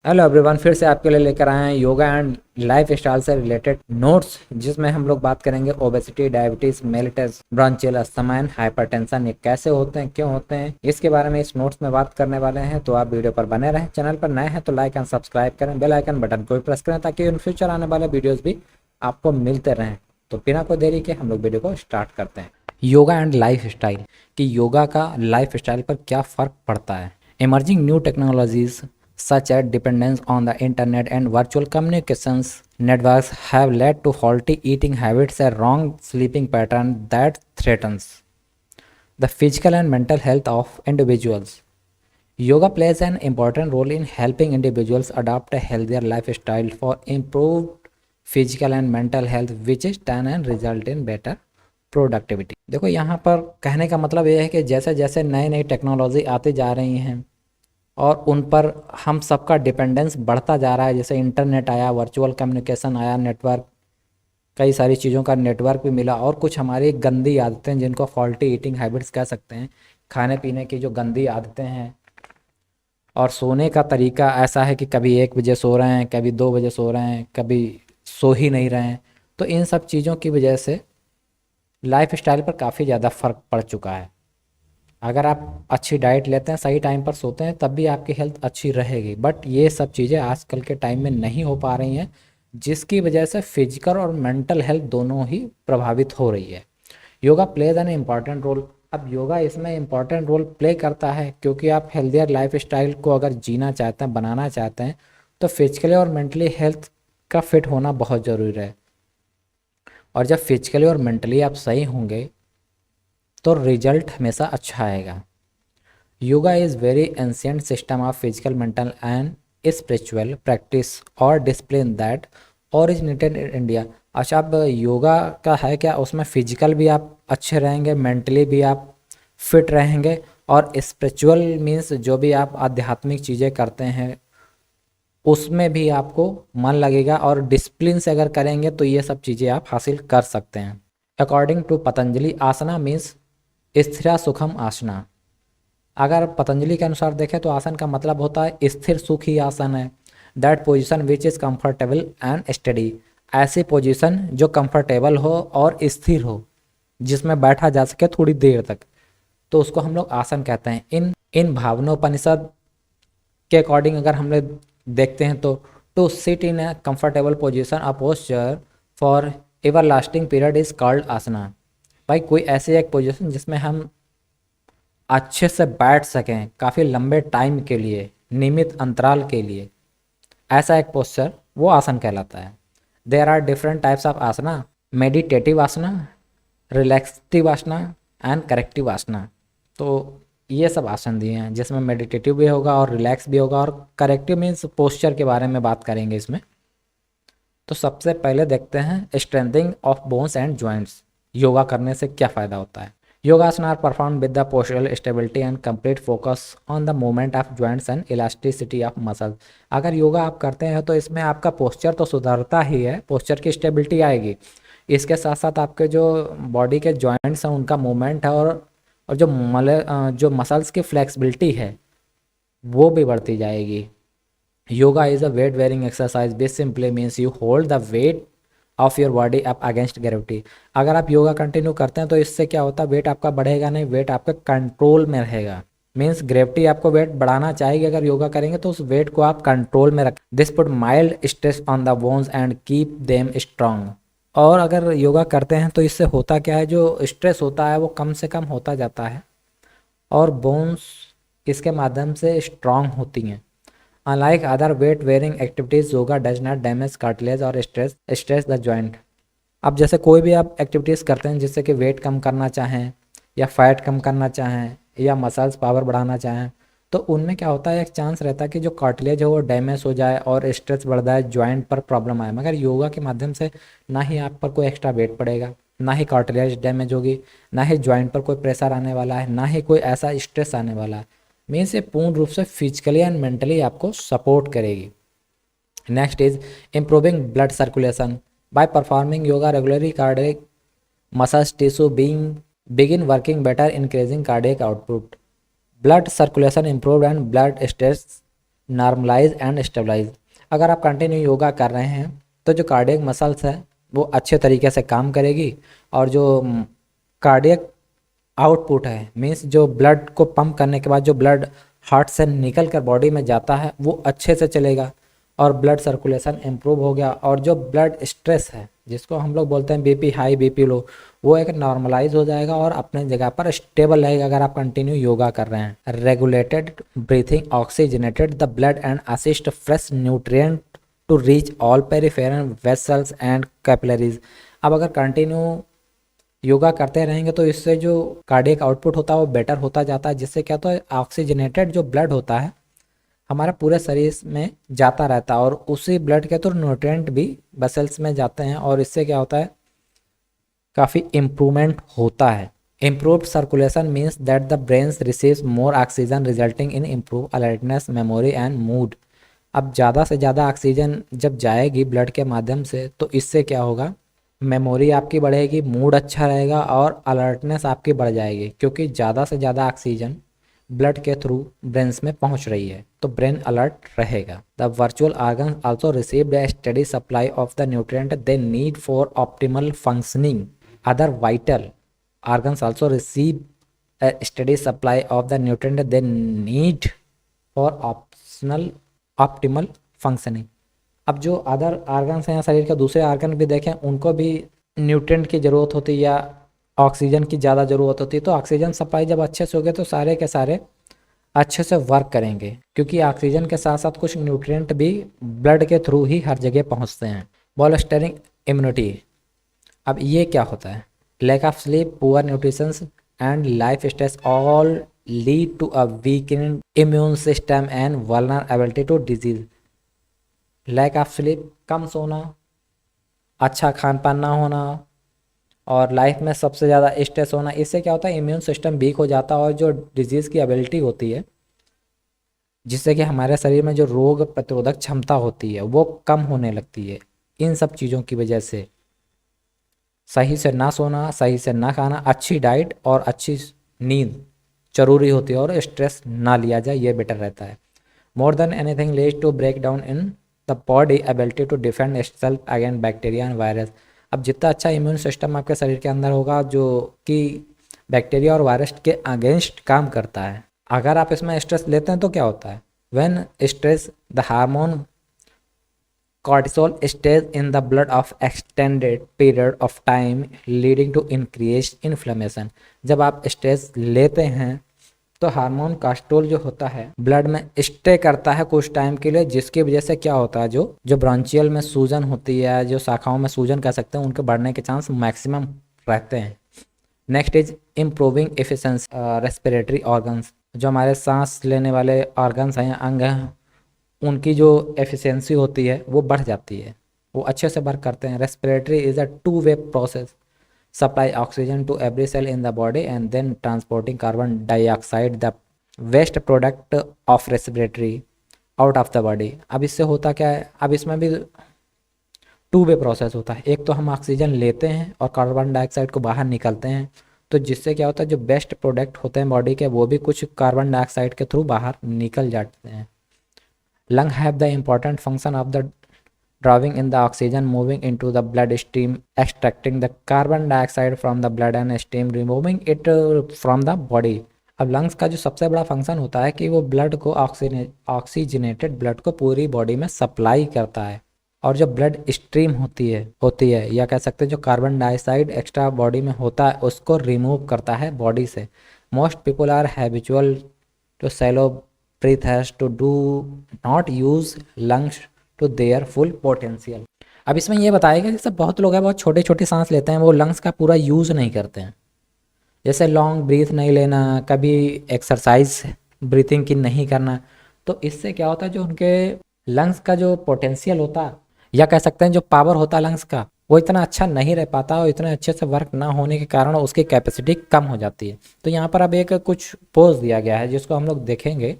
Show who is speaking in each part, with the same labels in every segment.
Speaker 1: Hello everyone, फिर से आपके लिए लेकर आए हैं योगा एंड लाइफ स्टाइल से रिलेटेड नोट्स, जिसमें हम लोग बात करेंगे ओबेसिटी, डायबिटीज, मेलिटस, ब्रोंचियोलस, हाइपरटेंशन, ये कैसे होते हैं, क्यों होते हैं, इसके बारे में इस नोट्स में बात करने वाले हैं। तो आप वीडियो पर बने रहें। चैनल पर नए हैं तो लाइक एंड सब्सक्राइब करें, बेल आइकन बटन को भी प्रेस करें ताकि इन फ्यूचर आने वाले वीडियोज़ भी आपको मिलते रहें। तो बिना कोई देरी के हम लोग वीडियो को स्टार्ट करते हैं। योगा एंड लाइफ स्टाइल कि योगा का लाइफ स्टाइल पर क्या फ़र्क पड़ता है। Emerging new technologies such as dependence on the internet and virtual communications networks have led to faulty eating habits and wrong sleeping pattern that threatens the physical and mental health of individuals. Yoga plays an important role in helping individuals adopt a healthier lifestyle for improved physical and mental health, which is can and result in better productivity. देखो, यहाँ पर कहने का मतलब ये है कि जैसे जैसे नई नई टेक्नोलॉजी आती जा रही हैं और उन पर हम सबका डिपेंडेंस बढ़ता जा रहा है। जैसे इंटरनेट आया, वर्चुअल कम्युनिकेशन आया, नेटवर्क, कई सारी चीज़ों का नेटवर्क भी मिला, और कुछ हमारी गंदी आदतें जिनको फॉल्टी ईटिंग हैबिट्स कह सकते हैं, खाने पीने की जो गंदी आदतें हैं, और सोने का तरीका ऐसा है कि कभी 1 बजे सो रहे हैं, कभी 2 बजे सो रहे हैं, कभी सो ही नहीं रहे हैं। तो इन सब चीज़ों की वजह से लाइफ स्टाइल पर काफ़ी ज़्यादा फ़र्क पड़ चुका है। अगर आप अच्छी डाइट लेते हैं, सही टाइम पर सोते हैं, तब भी आपकी हेल्थ अच्छी रहेगी। बट ये सब चीज़ें आजकल के टाइम में नहीं हो पा रही हैं, जिसकी वजह से फिजिकल और मेंटल हेल्थ दोनों ही प्रभावित हो रही है। Yoga plays an important role. अब योगा इसमें इम्पॉर्टेंट रोल प्ले करता है क्योंकि आप हेल्थियर लाइफ स्टाइल को अगर जीना चाहते हैं, बनाना चाहते हैं, तो फिजिकली और मेंटली हेल्थ का फिट होना बहुत ज़रूरी है। और जब फिजिकली और मेंटली आप सही होंगे तो रिजल्ट हमेशा अच्छा आएगा। Yoga is very ancient system of physical, mental and spiritual practice और discipline that originated in India. अच्छा, अब योगा का है क्या, उसमें फिजिकल भी आप अच्छे रहेंगे, मेंटली भी आप फिट रहेंगे, और स्पिरिचुअल मीन्स जो भी आप आध्यात्मिक चीज़ें करते हैं उसमें भी आपको मन लगेगा, और डिसिप्लिन से अगर करेंगे तो ये सब चीज़ें आप हासिल कर सकते हैं। According to Patanjali, asana means sthira sukham आसना। अगर पतंजलि के अनुसार देखें तो आसन का मतलब होता है स्थिर सुखी आसन है। That position which is comfortable and study. ऐसी पोजीशन जो कंफर्टेबल हो और स्थिर हो, जिसमें बैठा जा सके थोड़ी देर तक, तो उसको हम लोग आसन कहते हैं। इन भावनोपनिषद के अकॉर्डिंग अगर हम लोग देखते हैं तो to sit in a comfortable position a posture for everlasting period is called asana. भाई, कोई ऐसी एक पोजीशन जिसमें हम अच्छे से बैठ सकें काफ़ी लंबे टाइम के लिए, नियमित अंतराल के लिए, ऐसा एक पोस्चर वो आसन कहलाता है। There are different types of asana: meditative asana, relaxive asana and corrective asana. तो ये सब आसन दिए हैं जिसमें मेडिटेटिव भी होगा और रिलैक्स भी होगा, और करेक्टिव मीन्स पोस्चर के बारे में बात करेंगे इसमें। तो सबसे पहले देखते हैं strengthening of bones and joints. Yoga करने से क्या फ़ायदा होता है। Yogasana are perform with the postural stability and complete focus on the movement of joints and elasticity of muscle. अगर योगा आप करते हैं तो इसमें आपका पोस्चर तो सुधरता ही है, पोस्चर की स्टेबिलिटी आएगी, इसके साथ साथ आपके जो बॉडी के जॉइंट्स हैं उनका मूवमेंट है, और जो मसल्स की फ्लेक्सिबिलिटी है वो भी बढ़ती जाएगी। Yoga is a weight bearing exercise which simply means you hold the weight of your body up against gravity. अगर आप योगा कंटिन्यू करते हैं तो इससे क्या होता है, वेट आपका बढ़ेगा नहीं, वेट आपका कंट्रोल में रहेगा। मीन्स ग्रेविटी आपको वेट बढ़ाना चाहेगी, अगर योगा करेंगे तो उस वेट को आप कंट्रोल में रख। This put mild stress on the bones and keep them strong. और अगर योगा करते हैं तो इससे होता क्या है, जो स्ट्रेस होता है वो कम से कम होता जाता है, और बोन्स इसके माध्यम से स्ट्रांग होती हैं। Unlike other weight bearing activities, yoga does not damage cartilage और स्ट्रेस द जॉइंट। अब जैसे कोई भी आप एक्टिविटीज़ करते हैं जिससे कि वेट कम करना चाहें, या फैट कम करना चाहें, या मसल्स पावर बढ़ाना चाहें, तो उनमें क्या होता है, एक चांस रहता है कि जो कार्टिलेज है वो डैमेज हो जाए और स्ट्रेस बढ़ जाए, जॉइंट पर प्रॉब्लम आए। मगर योगा के माध्यम से ना ही आप पर कोई एक्स्ट्रा वेट पड़ेगा, ना ही कार्टिलेज डैमेज होगी, ना ही जॉइंट पर कोई प्रेशर आने वाला है, ना ही कोई ऐसा स्ट्रेस आने वाला है। मीन्स ये पूर्ण रूप से फिजिकली एंड मेंटली आपको सपोर्ट करेगी। Next is improving blood circulation. By performing yoga regularly, cardiac muscles tissue being begin working better, increasing cardiac output. Blood circulation improved and blood stress normalise and stabilise. अगर आप continue yoga कर रहे हैं तो जो cardiac muscles है वो अच्छे तरीके से काम करेगी, और जो कार्डियक आउटपुट है मीन्स जो ब्लड को पंप करने के बाद जो ब्लड हार्ट से निकल कर बॉडी में जाता है वो अच्छे से चलेगा, और ब्लड सर्कुलेशन इम्प्रूव हो गया, और जो ब्लड स्ट्रेस है जिसको हम लोग बोलते हैं बीपी हाई बीपी लो, वो एक नॉर्मलाइज हो जाएगा और अपने जगह पर स्टेबल रहेगा अगर आप कंटिन्यू योगा कर रहे हैं। Regulated breathing oxygenated the blood and assist fresh nutrient to reach all peripheral vessels and capillaries. अब अगर कंटिन्यू योगा करते रहेंगे तो इससे जो कार्डियक आउटपुट होता है वो बेटर होता जाता है, जिससे क्या होता है ऑक्सीजनेटेड जो ब्लड होता है हमारा पूरे शरीर में जाता रहता है, और उसी ब्लड के थ्रू न्यूट्रिएंट भी वेसल्स में जाते हैं, और इससे क्या होता है काफ़ी इम्प्रूवमेंट होता है। Improved circulation means that the brain receives more oxygen resulting in improve alertness memory and mood. अब ज़्यादा से ज़्यादा ऑक्सीजन जब जाएगी ब्लड के माध्यम से तो इससे क्या होगा, मेमोरी आपकी बढ़ेगी, मूड अच्छा रहेगा और अलर्टनेस आपकी बढ़ जाएगी, क्योंकि ज़्यादा से ज़्यादा ऑक्सीजन ब्लड के थ्रू ब्रेन्स में पहुंच रही है तो ब्रेन अलर्ट रहेगा। The virtual organ also received a steady supply of the nutrient they need for optimal functioning. Other vital organs also receive a steady supply of the nutrient they need for optimal functioning. अब जो other organs हैं या शरीर के दूसरे organ भी देखें उनको भी न्यूट्रिएंट की ज़रूरत होती है या ऑक्सीजन की ज़्यादा ज़रूरत होती है, तो ऑक्सीजन सप्लाई जब अच्छे से होगी तो सारे के सारे अच्छे से वर्क करेंगे, क्योंकि ऑक्सीजन के साथ साथ कुछ न्यूट्रिएंट भी ब्लड के थ्रू ही हर जगह पहुंचते हैं। बॉलस्टरिंग इम्यूनिटी, अब ये क्या होता है, lack of sleep, poor nutrition and lifestyle all lead to a weakened immune system and vulnerability to disease. Lack of sleep, कम सोना, अच्छा खान पान ना होना, और लाइफ में सबसे ज़्यादा स्ट्रेस होना, इससे क्या होता है इम्यून सिस्टम वीक हो जाता है और जो डिजीज़ की एबिलिटी होती है जिससे कि हमारे शरीर में जो रोग प्रतिरोधक क्षमता होती है वो कम होने लगती है। इन सब चीज़ों की वजह से सही से ना सोना, सही से ना खाना, अच्छी डाइट और अच्छी नींद जरूरी होती है, और स्ट्रेस ना लिया जाए ये बेटर रहता है। More than anything leads to break down in the body ability to defend itself against bacteria and virus. अब जितना अच्छा इम्यून सिस्टम आपके शरीर के अंदर होगा जो कि बैक्टीरिया और वायरस के अगेंस्ट काम करता है, अगर आप इसमें स्ट्रेस लेते हैं तो क्या होता है, when stress the hormone cortisol stays in the blood of extended period of time leading to increased inflammation। जब आप स्ट्रेस लेते हैं तो हार्मोन कार्टिसोल जो होता है ब्लड में स्टे करता है कुछ टाइम के लिए, जिसकी वजह से क्या होता है जो ब्रांचियल में सूजन होती है, जो शाखाओं में सूजन कर सकते हैं, उनके बढ़ने के चांस मैक्सिमम रहते हैं। Next is improving efficiency respiratory organs, जो हमारे सांस लेने वाले ऑर्गन्स हैं अंग हैं उनकी जो एफिशिएंसी होती है वो बढ़ जाती है, वो अच्छे से वर्क करते हैं। Respiratory is a two way process, supply oxygen to every cell in the body and then transporting carbon dioxide the waste product of respiratory out of the body. अब इससे होता क्या है, अब इसमें भी टू वे प्रोसेस होता है, एक तो हम ऑक्सीजन लेते हैं और कार्बन डाइऑक्साइड को बाहर निकलते हैं, तो जिससे क्या होता है जो बेस्ट प्रोडक्ट होते हैं बॉडी के वो भी कुछ कार्बन डाइऑक्साइड के थ्रू बाहर निकल जाते हैं। Lung have the important function of the drawing in the oxygen moving into the blood stream, extracting the carbon dioxide from the blood and stream removing it from the body। अब lungs का जो सबसे बड़ा function होता है कि वो blood को ऑक्सीजनेटेड ब्लड को पूरी बॉडी में सप्लाई करता है, और जो ब्लड स्ट्रीम होती है या कह सकते हैं जो कार्बन डाइऑक्साइड एक्स्ट्रा बॉडी में होता है उसको रिमूव करता है बॉडी से। Most people are habitual to shallow breath has to do not use lungs to their full potential। अब इसमें यह बताएगा जैसे बहुत लोग हैं बहुत छोटे छोटे सांस लेते हैं, वो लंग्स का पूरा यूज़ नहीं करते हैं, जैसे लॉन्ग ब्रीथ नहीं लेना, कभी एक्सरसाइज ब्रीथिंग की नहीं करना, तो इससे क्या होता है जो उनके लंग्स का जो पोटेंशियल होता है या कह सकते हैं जो पावर होता है लंग्स का वो इतना अच्छा नहीं रह पाता, और इतने अच्छे से वर्क ना होने के कारण उसकी कैपेसिटी कम हो जाती है। तो यहाँ पर अब एक कुछ पोज दिया गया है जिसको हम लोग देखेंगे।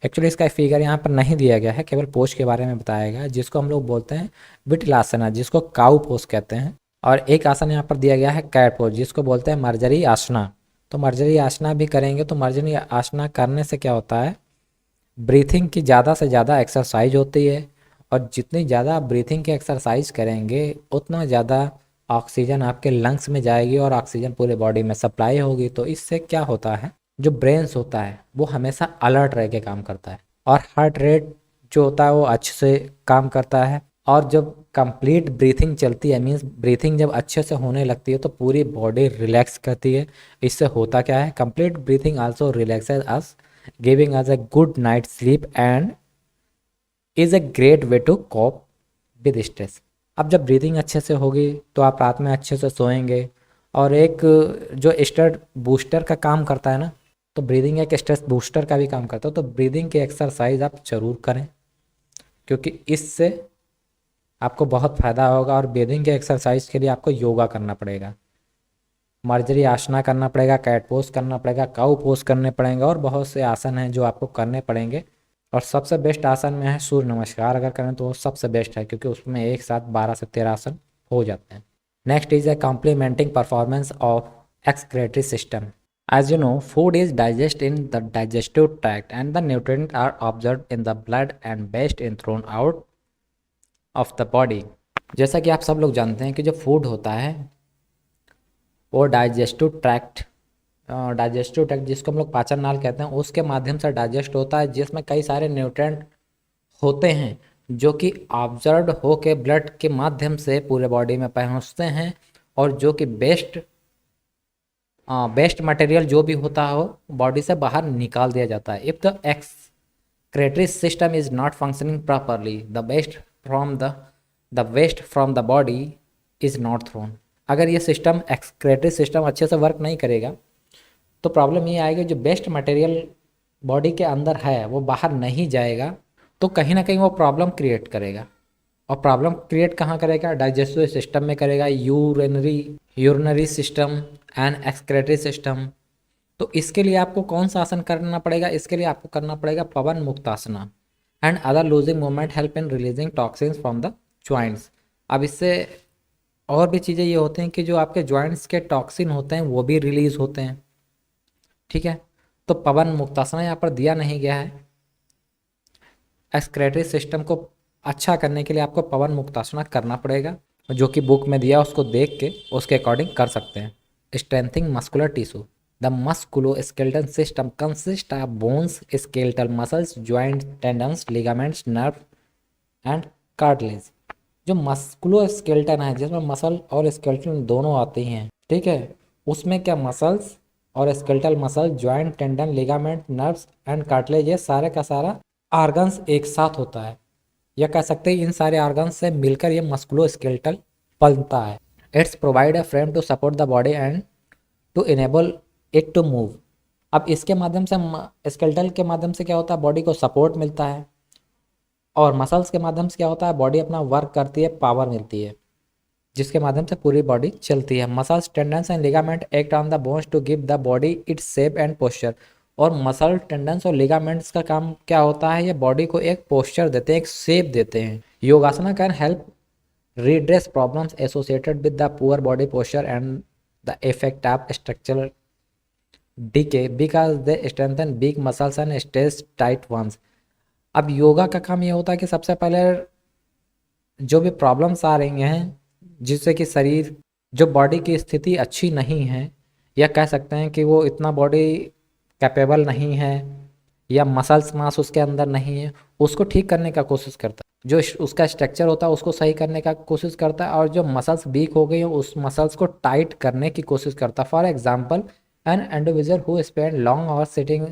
Speaker 1: एक्चुअली इसका फिगर यहाँ पर नहीं दिया गया है, केवल पोज के बारे में बताया गया है, जिसको हम लोग बोलते हैं विटलासना, जिसको काउ पोज कहते हैं। और एक आसन यहाँ पर दिया गया है कैट पोज, जिसको बोलते हैं मर्जरी आसना। तो मर्जरी आसना भी करेंगे तो मर्जरी आसना करने से क्या होता है ब्रीथिंग की ज़्यादा से ज़्यादा एक्सरसाइज होती है, और जितनी ज़्यादा आप ब्रीथिंग की एक्सरसाइज करेंगे उतना ज़्यादा ऑक्सीजन आपके लंग्स में जाएगी और ऑक्सीजन पूरे बॉडी में सप्लाई होगी। तो इससे क्या होता है, जो ब्रेन्स होता है वो हमेशा अलर्ट रह के काम करता है, और हार्ट रेट जो होता है वो अच्छे से काम करता है। और जब कंप्लीट ब्रीथिंग चलती है, मीन्स ब्रीथिंग जब अच्छे से होने लगती है तो पूरी बॉडी रिलैक्स करती है। इससे होता क्या है, complete breathing also relaxes us, giving us a good night sleep and is a great way to cope with stress. अब जब ब्रीदिंग अच्छे से होगी तो आप रात में अच्छे से सोएंगे। और एक जो स्ट्रेस बूस्टर का काम करता है ना, तो ब्रीदिंग एक स्ट्रेस बूस्टर का भी काम करता है। तो ब्रीदिंग की एक्सरसाइज आप ज़रूर करें, क्योंकि इससे आपको बहुत फ़ायदा होगा। और ब्रीदिंग के एक्सरसाइज के लिए आपको योगा करना पड़ेगा, मर्जरी आसना करना पड़ेगा, कैट पोज करना पड़ेगा, काउ पोज करने पड़ेंगे, और बहुत से आसन हैं जो आपको करने पड़ेंगे। और सबसे बेस्ट आसन में है सूर्य नमस्कार। अगर करें तो वो सबसे बेस्ट है, क्योंकि उसमें एक साथ 12 से 13 आसन हो जाते हैं। Next is a complementing performance of excretory system. As you know, food is digested in the digestive tract and the nutrients are absorbed in the blood and waste is thrown out of the body. जैसा कि आप सब लोग जानते हैं कि जो food होता है वो डाइजेस्टिव ट्रैक्ट जिसको हम लोग पाचन नाल कहते हैं, उसके माध्यम से डाइजेस्ट होता है, जिसमें कई सारे न्यूट्रिएंट होते हैं जो कि ऑब्जर्व होके ब्लड के माध्यम से पूरे बॉडी में पहुंचते हैं, और जो कि बेस्ट मटेरियल जो भी होता हो बॉडी से बाहर निकाल दिया जाता है। If the excretory system is not functioning properly, the waste from the body is not thrown. अगर ये सिस्टम excretory सिस्टम अच्छे से वर्क नहीं करेगा तो प्रॉब्लम ये आएगी, जो बेस्ट मटेरियल बॉडी के अंदर है वो बाहर नहीं जाएगा, तो कहीं ना कहीं वो प्रॉब्लम क्रिएट करेगा। और प्रॉब्लम क्रिएट कहाँ करेगा, डाइजेस्टिव सिस्टम में करेगा, urinary system and excretory system. तो इसके लिए आपको कौन सा आसन करना पड़ेगा, इसके लिए आपको करना पड़ेगा Pawan Muktasana and other loosening movement help in releasing toxins from the joints. अब इससे और भी चीज़ें ये होती हैं कि जो आपके ज्वाइंट्स के टॉक्सिन होते हैं वो भी रिलीज होते हैं। ठीक है, तो पवन मुक्तासना यहाँ पर दिया नहीं गया है। एक्सक्रेटरी सिस्टम को अच्छा करने के लिए आपको पवन मुक्तासना करना पड़ेगा, जो कि बुक में दिया उसको देख के उसके अकॉर्डिंग कर सकते हैं। Strengthening muscular tissue, the musculoskeletal system consist of bones, skeletal muscles, joint, tendons, ligaments, nerve and cartilage. जो मस्कुलोस्केलेटन है जिसमें मसल और स्केलेटन दोनों आती हैं, ठीक है, उसमें क्या मसल्स और skeletal muscle, joint, tendon, ligament, nerves and cartilage, ये सारे का सारा ऑर्गन्स एक साथ होता है, या कह सकते हैं इन सारे ऑर्गन्स से मिलकर ये मस्कुलोस्केलेटल बनता है। Its provide a frame to support the body and to enable it to move. अब इसके माध्यम से स्केलेटल के माध्यम से क्या होता है, बॉडी को सपोर्ट मिलता है, और मसल्स के माध्यम से क्या होता है, बॉडी अपना वर्क करती है, पावर मिलती है, जिसके माध्यम से पूरी बॉडी चलती है। Muscles, tendons and ligament act on the bones to give the body its shape and posture. और मसल, टेंडन्स और लिगामेंट्स का काम क्या होता है, ये बॉडी को एक पोस्चर देते हैं, एक शेप देते हैं। Yogasana can help redress problems associated with the poor body posture and the effect of structural decay because they strengthen weak muscles and stretch tight ones. अब योगा का काम ये होता है कि सबसे पहले जो भी प्रॉब्लम्स आ रही हैं, जिससे कि शरीर, जो बॉडी की स्थिति अच्छी नहीं है, या कह सकते हैं कि वो इतना बॉडी कैपेबल नहीं है, या मसल्स मास उसके अंदर नहीं है, उसको ठीक करने का कोशिश करता है। जो उसका स्ट्रक्चर होता है उसको सही करने का कोशिश करता है, और जो मसल्स वीक हो गई हैं उस मसल्स को टाइट करने की कोशिश करता है। For example, an individual who spend long hour sitting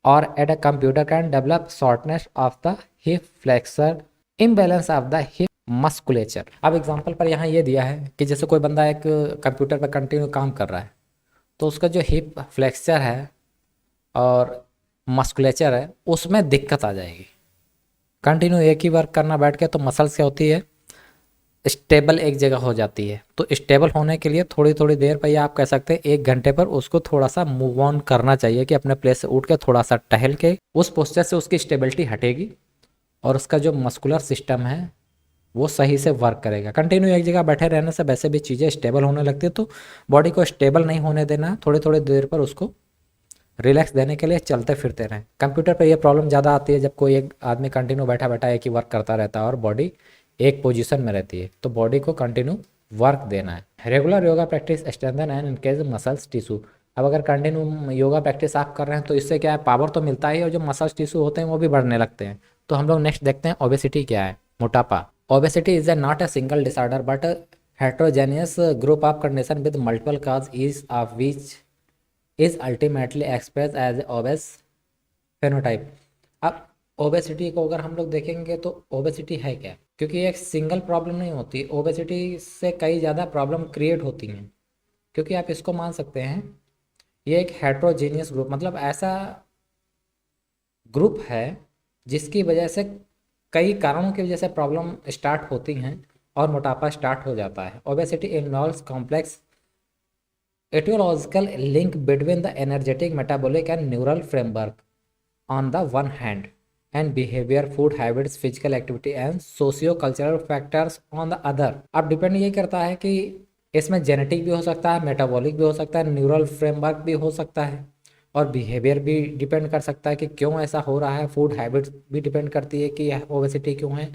Speaker 1: और at a computer can develop shortness of the hip flexor, imbalance of the hip musculature. अब एग्जांपल पर यहाँ ये दिया है कि जैसे कोई बंदा एक कंप्यूटर पर कंटिन्यू काम कर रहा है, तो उसका जो हिप फ्लेक्सर है और मस्कुलेचर है उसमें दिक्कत आ जाएगी। कंटिन्यू एक ही वर्क करना बैठ के, तो मसल्स क्या होती है, स्टेबल एक जगह हो जाती है। तो स्टेबल होने के लिए थोड़ी थोड़ी देर पर, या आप कह सकते हैं 1 घंटे पर, उसको थोड़ा सा मूव ऑन करना चाहिए कि अपने प्लेस से उठ के थोड़ा सा टहल के, उस पोस्चर से उसकी स्टेबिलिटी हटेगी और उसका जो मस्कुलर सिस्टम है वो सही से वर्क करेगा। कंटिन्यू एक जगह बैठे रहने से वैसे भी चीज़ें स्टेबल होने लगती है, तो बॉडी को स्टेबल नहीं होने देना, थोड़ी थोड़ी देर पर उसको रिलैक्स देने के लिए चलते फिरते रहें। कंप्यूटर पर यह प्रॉब्लम ज़्यादा आती है जब कोई एक आदमी कंटिन्यू बैठा बैठा एक ही वर्क करता रहता है और बॉडी एक पोजीशन में रहती है, तो बॉडी को कंटिन्यू वर्क देना है। Regular yoga practice strengthen and engage muscles tissue. अब अगर कंटिन्यू योगा प्रैक्टिस आप कर रहे हैं तो इससे क्या है, पावर तो मिलता ही है और जो मसल्स टिश्यू होते हैं वो भी बढ़ने लगते हैं। तो हम लोग नेक्स्ट देखते हैं ओबेसिटी क्या है, मोटापा। Obesity is not a single disorder but heterogeneous group of condition with multiple cause is of which is ultimately express as obese phenotype. अब ओबेसिटी को अगर हम लोग देखेंगे तो ओबेसिटी है क्या, क्योंकि ये एक सिंगल प्रॉब्लम नहीं होती, ओबेसिटी से कई ज़्यादा प्रॉब्लम क्रिएट होती हैं। क्योंकि आप इसको मान सकते हैं ये एक हेट्रोजेनियस ग्रुप, मतलब ऐसा ग्रुप है जिसकी वजह से कई कारणों की वजह से प्रॉब्लम स्टार्ट होती हैं और मोटापा स्टार्ट हो जाता है। Obesity involves complex etiological link between the energetic, metabolic, and neural framework on the one hand, and behavior, food habits, physical activity, and socio-cultural factors on the other। अब depend ये करता है कि इसमें जेनेटिक भी हो सकता है, मेटाबॉलिक भी हो सकता है, न्यूरल फ्रेमवर्क भी हो सकता है, और बिहेवियर भी डिपेंड कर सकता है कि क्यों ऐसा हो रहा है। फूड हैबिट्स भी डिपेंड करती है कि यह ओबेसिटी क्यों है,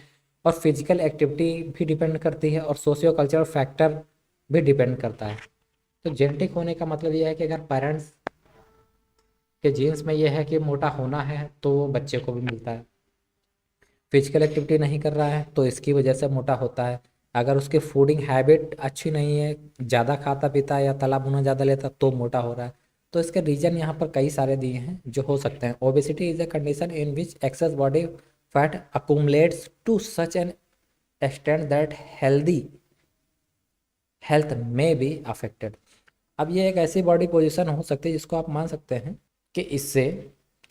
Speaker 1: और फिजिकल एक्टिविटी भी डिपेंड करती है, और सोशियो कल्चरल फैक्टर भी डिपेंड करता है। तो जेनेटिक होने का मतलब यह है कि अगर पेरेंट्स के जीन्स में यह है कि मोटा होना है तो वो बच्चे को भी मिलता है। फिजिकल एक्टिविटी नहीं कर रहा है तो इसकी वजह से मोटा होता है। अगर उसकी फूडिंग हैबिट अच्छी नहीं है, ज़्यादा खाता पीता है या तला भुना ज़्यादा लेता तो मोटा हो रहा है। तो इसके रीजन यहाँ पर कई सारे दिए हैं जो हो सकते हैं। Obesity is a condition in which excess body fat accumulates to such an extent that health may be affected. अब ये एक ऐसी बॉडी पोजीशन हो सकती है जिसको आप मान सकते हैं कि इससे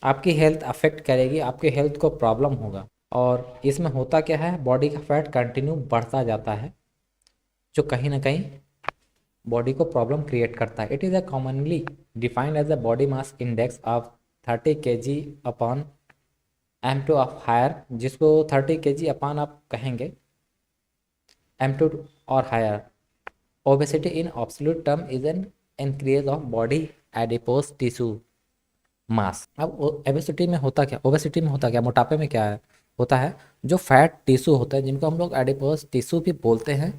Speaker 1: आपकी हेल्थ अफेक्ट करेगी, आपके हेल्थ को प्रॉब्लम होगा। और इसमें होता क्या है, बॉडी का फैट कंटिन्यू बढ़ता जाता है जो कहीं ना कहीं बॉडी को प्रॉब्लम क्रिएट करता है। It is a commonly defined as a body mass index of 30 kg upon M2 of higher, जिसको 30 kg अपॉन आप कहेंगे M2 और higher. Obesity in absolute term is an increase of body adipose tissue mass. अब obesity में होता क्या, obesity में होता क्या, मोटापे में क्या है होता है, जो फैट टिश्यू होता है जिनको हम लोग एडिपोज टिश्यू भी बोलते हैं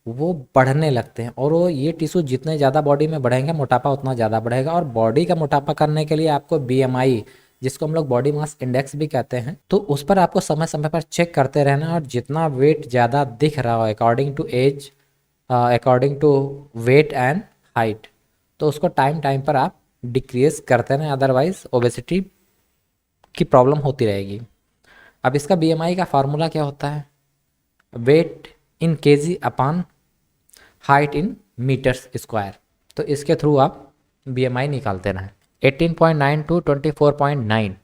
Speaker 1: वो बढ़ने लगते हैं। और वो ये टिश्यू जितने ज़्यादा बॉडी में बढ़ेंगे मोटापा उतना ज़्यादा बढ़ेगा। और बॉडी का मोटापा करने के लिए आपको बीएमआई, जिसको हम लोग बॉडी मास इंडेक्स भी कहते हैं, तो उस पर आपको समय समय पर चेक करते रहना है। और जितना वेट ज़्यादा दिख रहा हो according to age, according to weight and height, तो उसको टाइम टाइम पर आप डिक्रीज करते रहें, अदरवाइज ओबेसिटी की प्रॉब्लम होती रहेगी। अब इसका बीएमआई का फार्मूला क्या होता है, weight in KG upon height in metres square. तो इसके थ्रू आप बीएमआई निकालते रहें। 18.9 टू 24.9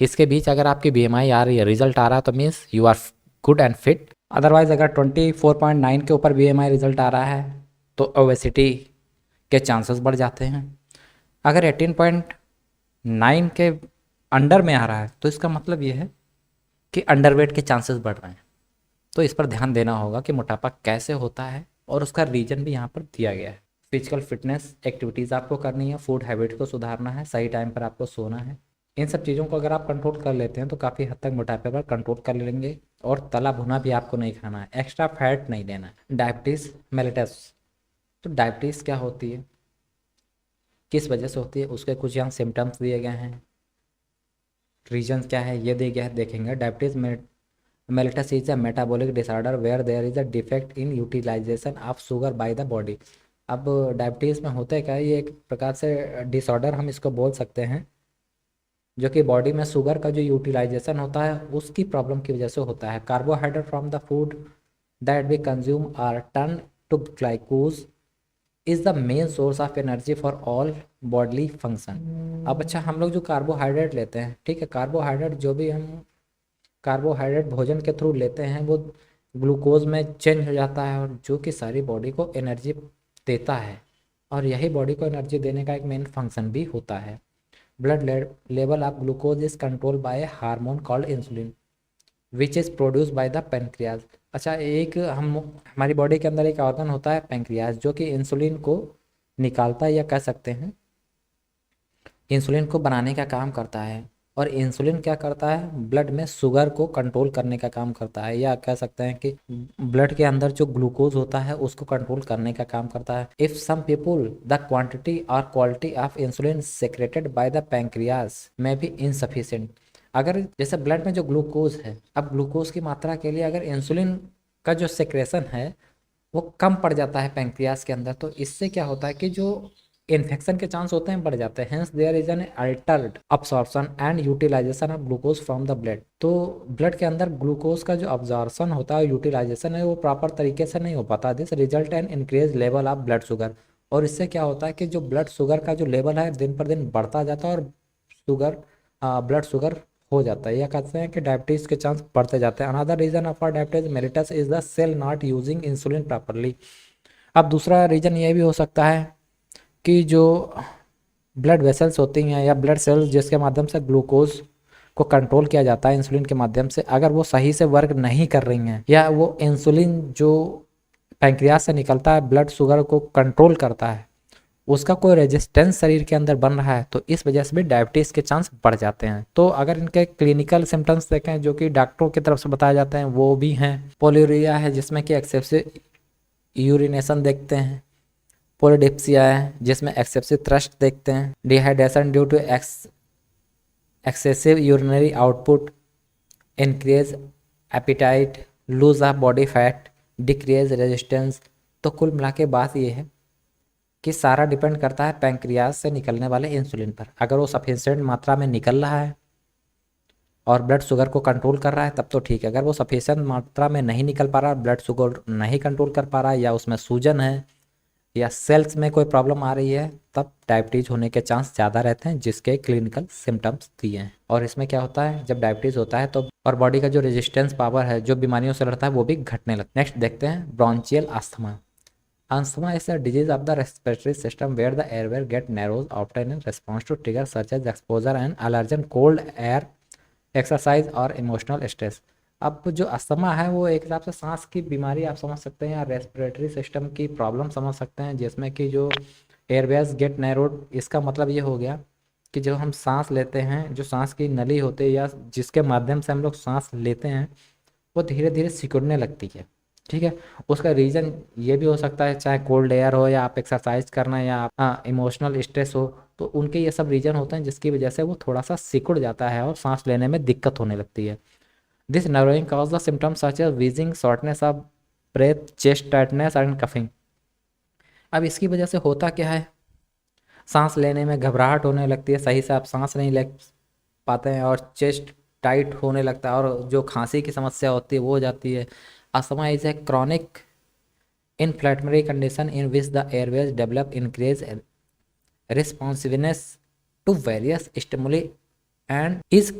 Speaker 1: इसके बीच अगर आपकी बीएमआई आ रही है, रिजल्ट आ रहा है, तो means you are good and fit. Otherwise अगर 24.9 के ऊपर बीएमआई रिजल्ट आ रहा है तो ओबेसिटी के चांसेस बढ़ जाते हैं। अगर 18.9 के अंडर में आ रहा है तो इसका मतलब ये है कि अंडरवेट के चांसेस बढ़ रहे हैं। तो इस पर ध्यान देना होगा कि मोटापा कैसे होता है, और उसका रीजन भी यहाँ पर दिया गया है। फिजिकल फिटनेस एक्टिविटीज़ आपको करनी है, फूड हैबिट को सुधारना है, सही टाइम पर आपको सोना है। इन सब चीज़ों को अगर आप कंट्रोल कर लेते हैं तो काफ़ी हद तक मोटापे पर कंट्रोल कर लेंगे। और तला भुना भी आपको नहीं खाना है, एक्स्ट्रा फैट नहीं लेना है। डायबिटीज़ मेलिटस, तो डायबिटीज़ क्या होती है, किस वजह से होती है, उसके कुछ यहाँ सिम्टम्स दिए गए हैं, रीजन क्या है ये दिए गए हैं, देखेंगे। Diabetes mellitus is a metabolic disorder where there is a defect in utilisation of sugar by the body. अब डायबिटीज़ में होता है क्या, ये एक प्रकार से डिसऑर्डर हम इसको बोल सकते हैं, जो कि बॉडी में शुगर का जो यूटिलाइजेशन होता है उसकी प्रॉब्लम की वजह से होता है। Carbohydrate from the food that we consume are turn to glucose is the main source of energy for all bodily function. अब अच्छा, हम लोग जो कार्बोहाइड्रेट लेते हैं, ठीक है, कार्बोहाइड्रेट जो भी हम कार्बोहाइड्रेट भोजन के थ्रू लेते हैं वो ग्लूकोज में चेंज हो जाता है, और जो कि सारी बॉडी को एनर्जी देता है। और यही बॉडी को एनर्जी देने का एक मेन फंक्शन भी होता है। Blood level of glucose is control by A hormone called insulin which is produce by the pancreas. अच्छा, एक हमारी बॉडी के अंदर एक ऑर्गन होता है पेनक्रियाज, जो कि इंसुलिन को निकालता है, या कह सकते हैं इंसुलिन को बनाने का काम करता है। और इंसुलिन क्या करता है, ब्लड में शुगर को कंट्रोल करने का काम करता है, या कह सकते हैं कि ब्लड के अंदर जो ग्लूकोज होता है उसको कंट्रोल करने का काम करता है। If some people the quantity और quality of insulin secreted by the pancreas may be insufficient. अगर जैसे ब्लड में जो ग्लूकोज है, अब ग्लूकोज की मात्रा के लिए अगर इंसुलिन का जो सेक्रेशन है वो कम पड़ जाता है पैंक्रियास के अंदर, तो इससे क्या होता है कि जो इन्फेक्शन के चांस होते हैं बढ़ जाते हैं। Hence there is an altered absorption and utilisation of glucose from the blood. तो ब्लड के अंदर ग्लूकोज का जो अब्जॉर्प्शन होता है, यूटिलाइजेशन है, वो प्रॉपर तरीके से नहीं हो पाता। This result an increase level of blood sugar. और इससे क्या होता है कि जो ब्लड शुगर का जो लेवल है दिन पर दिन बढ़ता जाता है, और शुगर ब्लड शुगर हो जाता है, या कहते हैं कि डायबिटीज़ के चांस बढ़ते जाते हैं। Another reason of our diabetes mellitus is the cell not using insulin properly. अब दूसरा रीजन ये भी हो सकता है कि जो ब्लड वेसल्स होती हैं या ब्लड सेल्स जिसके माध्यम से ग्लूकोज को कंट्रोल किया जाता है इंसुलिन के माध्यम से, अगर वो सही से वर्क नहीं कर रही हैं, या वो इंसुलिन जो पैंक्रियास से निकलता है ब्लड शुगर को कंट्रोल करता है, उसका कोई रेजिस्टेंस शरीर के अंदर बन रहा है, तो इस वजह से भी डायबिटीज़ के चांस बढ़ जाते हैं। तो अगर इनके क्लिनिकल सिम्टम्स देखें जो कि डॉक्टरों की तरफ से बताए जाते हैं, वो भी हैं पोलियूरिया है जिसमें कि एक्सेसिव यूरिनेशन देखते हैं, पोलिडिप्सिया है जिसमें एक्सेसिव थ्रस्ट देखते हैं, dehydration due to excessive urinary output, increase appetite, loss of body fat, decrease resistance. तो कुल मिला के बात ये है कि सारा डिपेंड करता है पैंक्रियाज से निकलने वाले इंसुलिन पर। अगर वो सफिशिएंट मात्रा में निकल रहा है और ब्लड शुगर को कंट्रोल कर रहा है तब तो ठीक है। अगर वो सफिशिएंट मात्रा में नहीं निकल पा रहा, ब्लड शुगर नहीं कंट्रोल कर पा रहा है, या उसमें सूजन है, या सेल्स में कोई प्रॉब्लम आ रही है, तब डायबिटीज़ होने के चांस ज़्यादा रहते हैं, जिसके क्लिनिकल सिम्टम्स दिए हैं। और इसमें क्या होता है, जब डायबिटीज़ होता है तो और बॉडी का जो रेजिस्टेंस पावर है जो बीमारियों से लड़ता है वो भी घटने लगता है। नेक्स्ट देखते हैं ब्रॉन्चियल asthma. Asthma is a disease of the respiratory system where the airway get narrows often in response to triggers such as exposure and allergen, cold air, exercise और emotional stress। अब जो अस्थमा है वो एक हिसाब से सांस की बीमारी आप समझ सकते हैं, या रेस्पिरेटरी सिस्टम की प्रॉब्लम समझ सकते हैं, जिसमें कि जो एयरवेज गेट नैरोड, इसका मतलब ये हो गया कि जो हम सांस लेते हैं, जो सांस की नली होती है या जिसके माध्यम से हम लोग सांस लेते हैं, वो धीरे धीरे सिकुड़ने लगती है। ठीक है, उसका रीज़न ये भी हो सकता है, चाहे कोल्ड एयर हो, या आप एक्सरसाइज करना, या आप इमोशनल स्ट्रेस हो, तो उनके ये सब रीजन होते हैं जिसकी वजह से वो थोड़ा सा सिकुड़ जाता है और सांस लेने में दिक्कत होने लगती है। This narrowing cause the symptoms such as wheezing, shortness of breath, chest tightness and coughing. अब इसकी वजह से होता क्या है, सांस लेने में घबराहट होने लगती है, सही से आप सांस नहीं ले पाते हैं, और चेस्ट टाइट होने लगता है, और जो खांसी की समस्या होती है वो हो जाती है। Asthma is a chronic inflammatory condition in which the airways develop increased responsiveness to various stimuli and is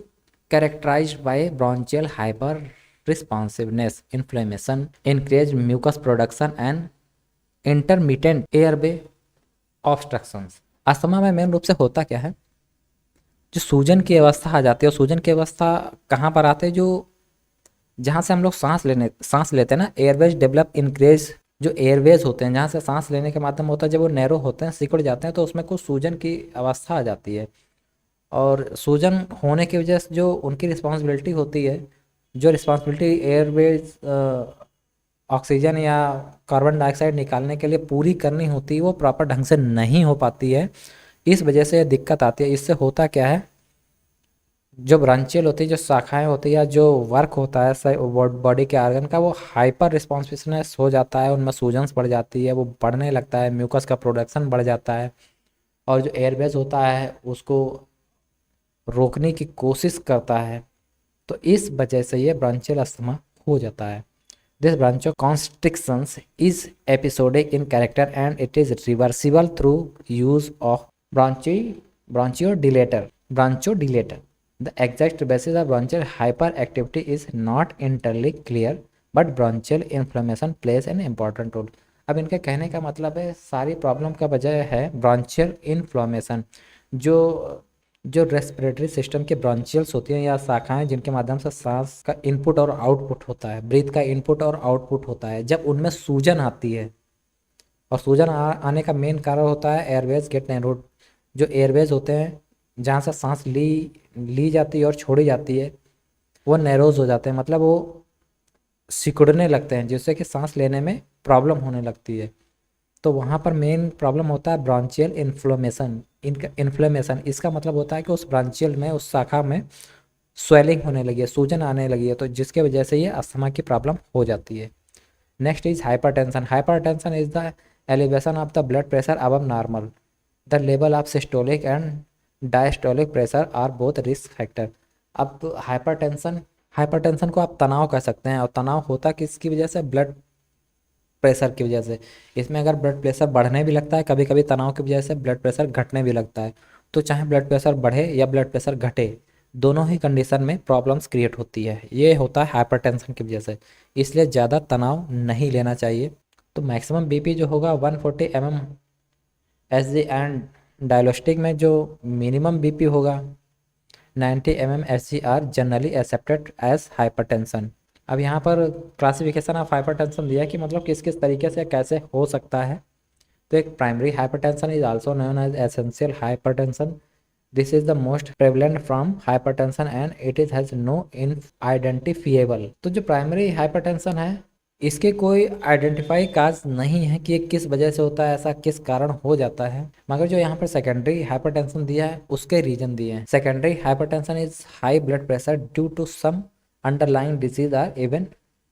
Speaker 1: characterized by bronchial hyperresponsiveness, inflammation, increased mucus production and intermittent airway obstructions। Asthma में main रूप से होता क्या है, जो सूजन की अवस्था आ जाती है, और सूजन की अवस्था कहाँ पर आते हैं, जो जहाँ से हम लोग सांस लेते हैं ना, एयरवेज डेवलप इंक्रीज, जो एयरवेज होते हैं जहाँ से सांस लेने के माध्यम होता है, जब वो नैरो होते हैं, सिकुड़ जाते हैं, तो उसमें कुछ सूजन की अवस्था आ जाती है। और सूजन होने की वजह से जो उनकी रिस्पॉन्सिबिलिटी होती है, जो रिस्पॉन्सिबिलिटी एयरवेज ऑक्सीजन या कार्बन डाइऑक्साइड निकालने के लिए पूरी करनी होती है, वो प्रॉपर ढंग से नहीं हो पाती है। इस वजह से दिक्कत आती है। इससे होता क्या है, जो ब्रांचियल होती है, जो शाखाएं होती है, या जो वर्क होता है बॉडी के आर्गन का, वो हाइपर रिस्पॉन्सिवनेस हो जाता है, उनमें सूजन्स बढ़ जाती है, वो बढ़ने लगता है, म्यूकस का प्रोडक्शन बढ़ जाता है, और जो एयरवेज होता है उसको रोकने की कोशिश करता है। तो इस वजह से ये ब्रांचियल अस्थमा हो जाता है। This bronchoconstrictions is episodic in character and it is reversible through use of bronchodilator. The exact basis of bronchial hyperactivity is not entirely clear, but bronchial inflammation plays an important role। अब इनके कहने का मतलब है सारी problem का वजह है ब्रॉन्चियल इन्फ्लामेशन। जो रेस्पिरेटरी सिस्टम के ब्रॉन्चियल्स होती हैं, या शाखाएं जिनके माध्यम से सांस का इनपुट और आउटपुट होता है, ब्रीथ का इनपुट और आउटपुट होता है, जब उनमें सूजन आती है, और सूजन आने का मेन कारण होता है एयरवेज गेट नैरोड। जो एयरवेज होते हैं जहाँ से सांस ली जाती है और छोड़ी जाती है वो नैरोज हो जाते हैं, मतलब वो सिकुड़ने लगते हैं, जिससे कि सांस लेने में प्रॉब्लम होने लगती है। तो वहाँ पर मेन प्रॉब्लम होता है ब्रांचियल इन्फ्लोमेशन। इन्फ्लेमेशन इसका मतलब होता है कि उस ब्रांचियल में, उस शाखा में स्वेलिंग होने लगी है, सूजन आने लगी है, तो जिसके वजह से ये अस्थमा की प्रॉब्लम हो जाती है। Next is hypertension. Hypertension is the elevation of the blood pressure above normal. The level of systolic and diastolic pressure are both risk factor. अब हाइपरटेंशन को आप तनाव कह सकते हैं, और तनाव होता किसकी वजह से? ब्लड प्रेशर की वजह से। इसमें अगर ब्लड प्रेशर बढ़ने भी लगता है, कभी कभी तनाव की वजह से ब्लड प्रेशर घटने भी लगता है। तो चाहे ब्लड प्रेशर बढ़े या ब्लड प्रेशर घटे, दोनों ही कंडीशन में प्रॉब्लम्स क्रिएट होती है। ये होता है हाइपरटेंशन की वजह से, इसलिए ज़्यादा तनाव नहीं लेना चाहिए। तो मैक्सिमम बीपी जो होगा 140 mmHg एंड डायलोस्टिक में जो मिनिमम बीपी होगा 90 mmHg are generally accepted as hypertension. अब यहाँ पर क्लासिफिकेशन ऑफ हाइपरटेंशन दिया है कि मतलब किस किस तरीके से कैसे हो सकता है। तो एक primary hypertension is also known as essential hypertension. This is the most prevalent from hypertension and it is has no in identifiable. तो जो प्राइमरी हाइपरटेंशन है, इसके कोई आइडेंटिफाई काज नहीं है कि ये किस वजह से होता है, ऐसा किस कारण हो जाता है। मगर जो यहाँ पर सेकेंडरी हाइपरटेंशन दिया है उसके रीजन दिए हैं। Secondary hypertension is high blood pressure due to some underlying disease or even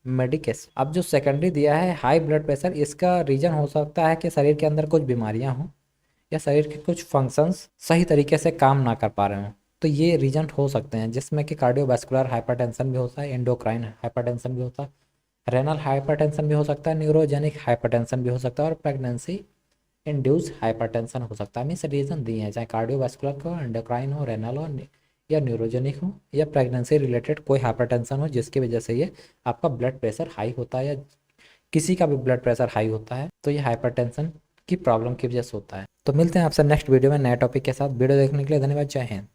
Speaker 1: medication. अब जो सेकेंडरी दिया है हाई ब्लड प्रेशर, इसका रीजन हो सकता है कि शरीर के अंदर कुछ बीमारियां हों या शरीर के कुछ फंक्शंस सही तरीके से काम ना कर पा रहे हों। तो ये रीजन हो सकते हैं, जिसमें कि कार्डियोवास्कुलर हाइपरटेंशन भी होता है, एंडोक्राइन हाइपरटेंशन भी होता है, रेनल हाइपरटेंशन भी हो सकता है, न्यूरोजेनिक हाइपरटेंशन भी हो सकता है, और प्रेगनेंसी इंड्यूस हाइपरटेंशन हो सकता है। मीन्स रीजन दिए हैं, चाहे कार्डियोवास्कुलर हो, एंडोक्राइन हो, रेनल हो, या न्यूरोजेनिक हो, या प्रेगनेंसी रिलेटेड कोई हाइपरटेंशन हो जिसकी वजह से ये आपका ब्लड प्रेशर हाई होता है, या किसी का भी ब्लड प्रेशर हाई होता है, तो ये हाइपरटेंशन की प्रॉब्लम की वजह से होता है। तो मिलते हैं आपसे नेक्स्ट वीडियो में नए टॉपिक के साथ। वीडियो देखने के लिए धन्यवाद। जय हिंद।